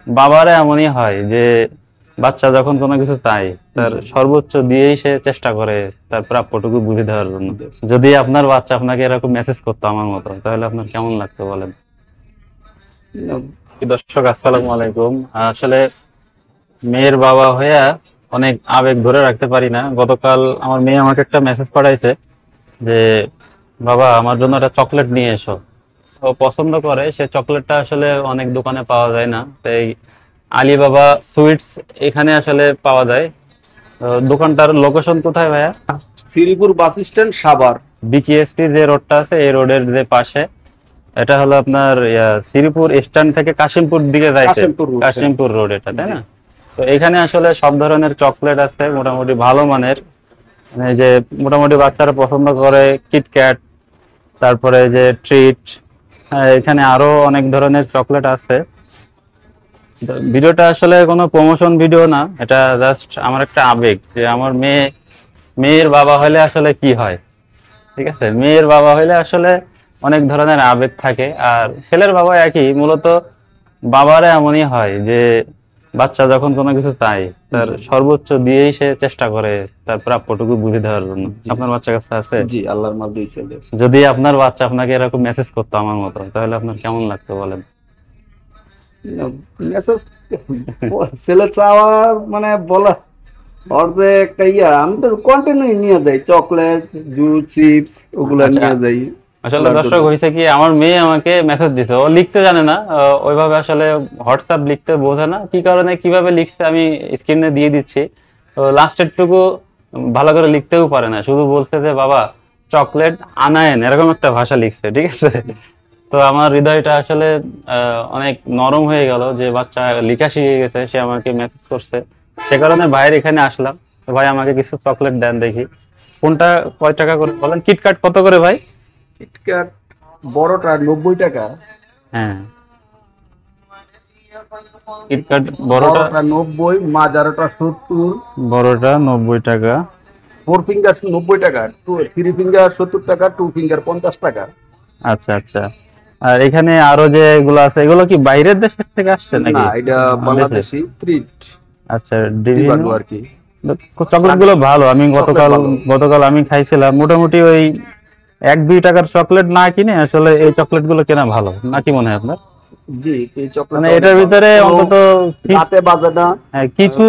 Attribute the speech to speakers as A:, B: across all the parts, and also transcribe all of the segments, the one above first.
A: বাবারা এমনই হয় যে বাচ্চা যখন কোনো কিছু চায় তার সর্বোচ্চ দিয়েই সে চেষ্টা করে তার প্রাপ্যটুকু বুঝে দেওয়ার জন্য। যদি আপনার বাচ্চা আপনাকে এরকম মেসেজ করতো আমার মতো, তাহলে আপনার কেমন লাগতো বলেন? কি দর্শক, আসসালামু আলাইকুম। আসলে মেয়ের বাবা হইয়া অনেক আবেগ ধরে রাখতে পারি না। গতকাল আমার মেয়ে আমাকে একটা মেসেজ পাঠাইছে যে বাবা আমার জন্য একটা চকলেট নিয়ে এসো। ও পছন্দ করে, সে চকলেটটা আসলে অনেক দোকানে পাওয়া যায় না, তাই আলিবাবা সুইটস এখানে আসলে পাওয়া যায়। দোকানটার লোকেশন কোথায় ভাইয়া?
B: Sreepur bus stand, Savar.
A: BKSP যে রোডটা আছে এই রোডের যে পাশে, এটা হলো আপনার শ্রীপুর স্ট্যান্ড থেকে কাশিমপুর দিকে যাইতে
B: কাশিমপুর road,
A: কাশিমপুর রোড, এটা তাই না? তো এখানে আসলে সব ধরনের চকলেট আছে মোটামুটি ভালো মানের, মানে এই যে মোটামুটি বাচ্চারা পছন্দ করে কিটক্যাট, তারপরে যে ট্রিট, এখানে আরো অনেক ধরনের চকলেট আছে। তো ভিডিওটা আসলে কোনো প্রমোশন ভিডিও না, এটা জাস্ট আমার একটা আবেগ যে আমার মেয়ের বাবা হলে আসলে কি হয়। ঠিক আছে, মেয়ের বাবা হইলে আসলে অনেক ধরনের আবেগ থাকে, আর ছেলের বাবা একই। মূলত বাবারা এমনই হয় যে বাচ্চা যখন কোনো কিছু চায় তার সর্বোচ্চ দিয়েই সে চেষ্টা করে তার প্রাপ্যটুকু বুঝে দেওয়ার জন্য। আপনার বাচ্চা কাছে আছে?
B: জি, আল্লাহর মাল দুই ছেলে।
A: যদি আপনার বাচ্চা আপনাকে এরকম মেসেজ করতো আমার মতো, তাহলে আপনার কেমন লাগতো বলেন?
B: মেসেজ ছেলে চাওয়ার মানে বলা ওর যে একটা আমি তো কন্টিনিউ নিয়ে যাই চকলেট, জুস, চিপস ওগুলা
A: আচ্ছা,
B: নিয়ে যাই।
A: আসলে দর্শক হয়েছে কি, আমার মেয়ে আমাকে মেসেজ দিছে, ও লিখতে জানে না, ওইভাবে আসলে হোয়াটসঅ্যাপ লিখতে বোঝে না, কি কারণে কিভাবে লিখছে আমি স্ক্রিনে দিয়ে দিচ্ছি। তো লাস্টের টুকু ভালো করে লিখতেও পারে না, শুধু বলছে যে বাবা চকলেট আনায়েন, এরকম একটা ভাষা লিখছে। ঠিক আছে, তো আমার হৃদয়টা আসলে অনেক নরম হয়ে গেল যে বাচ্চা লেখা শিখে গেছে, সে আমাকে মেসেজ করছে। সে কারণে ভাইয়ের এখানে আসলাম। তো ভাই আমাকে কিছু চকলেট দেন দেখি। কোনটা কয় টাকা করে বলেন? কিটক্যাট কত করে ভাই?
B: কিটক্যাট বড়টা 90 টাকা।
A: হ্যাঁ, কিটক্যাট বড়টা
B: বড়টা 90, মাঝারটা 70,
A: বড়টা 90 টাকা।
B: 4 ফিঙ্গার 90 টাকা, 3 ফিঙ্গার 70 টাকা, 2 ফিঙ্গার 50 টাকা।
A: আচ্ছা আচ্ছা। আর এখানে আরো যে এগুলো আছে, এগুলো কি বাইরের দেশের থেকে আসছে নাকি?
B: না, এটা বাংলাদেশি ট্রিট
A: আচ্ছা,
B: বিভাগ আর কি।
A: চকলেট গুলো ভালো। আমি
B: চকলেট ভালো।
A: গতকাল আমি খাইছিলাম মোটামুটি ওই 1-2 টাকার চকলেট না কিনে আসলে এই চকলেট গুলো কেনা ভালো নাকি মনে হয় আপনার?
B: জি, এই চকলেট
A: মানে এটার ভিতরে অন্তত
B: রাতে বাজে না।
A: কিছু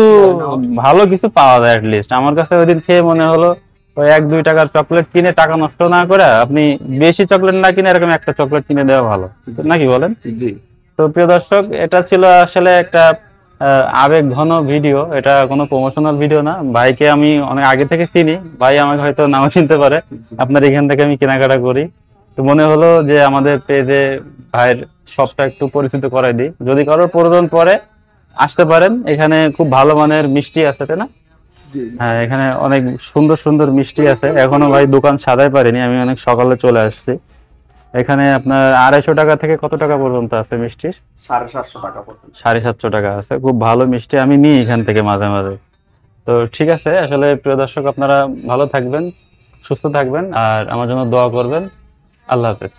A: ভালো কিছু পাওয়া যায় লিস্ট। আমার কাছে ওইদিন খেয়ে মনে হলো ওই 1-2 টাকার চকলেট কিনে টাকা নষ্ট না করে আপনি বেশি চকলেট না কিনে এরকম একটা চকলেট কিনে দেওয়া ভালো নাকি বলেন?
B: জি।
A: তো প্রিয় দর্শক, এটা ছিল আসলে একটা আবেগ ঘন ভিডিও, এটা কোনো প্রমোশনাল ভিডিও না। ভাইকে আমি অনেক আগে থেকে চিনি, ভাই আমাকে হয়তো নাও চিনতে পারে, আপনার এখান থেকে আমি কেনাকাটা করি। তো মনে হলো যে আমাদের পেজে ভাইয়ের শপটা একটু পরিচিত করাই দিই, যদি কারোর প্রয়োজন পড়ে আসতে পারেন। এখানে খুব ভালো মানের মিষ্টি আছে, তাই না?
B: জি।
A: হ্যাঁ, এখানে অনেক সুন্দর সুন্দর মিষ্টি আছে। এখনো ভাই দোকান সাজাই পারিনি, আমি অনেক সকালে চলে আসছি। এখানে আপনার 250 টাকা থেকে কত টাকা পর্যন্ত আছে মিষ্টির?
B: 750 টাকা পড়বে।
A: 750 টাকা আছে, খুব ভালো মিষ্টি, আমি নিই এখান থেকে মাঝে মাঝে। তো ঠিক আছে, আসলে প্রিয় দর্শক আপনারা ভালো থাকবেন, সুস্থ থাকবেন, আর আমার জন্য দোয়া করবেন। আল্লাহ হাফেজ।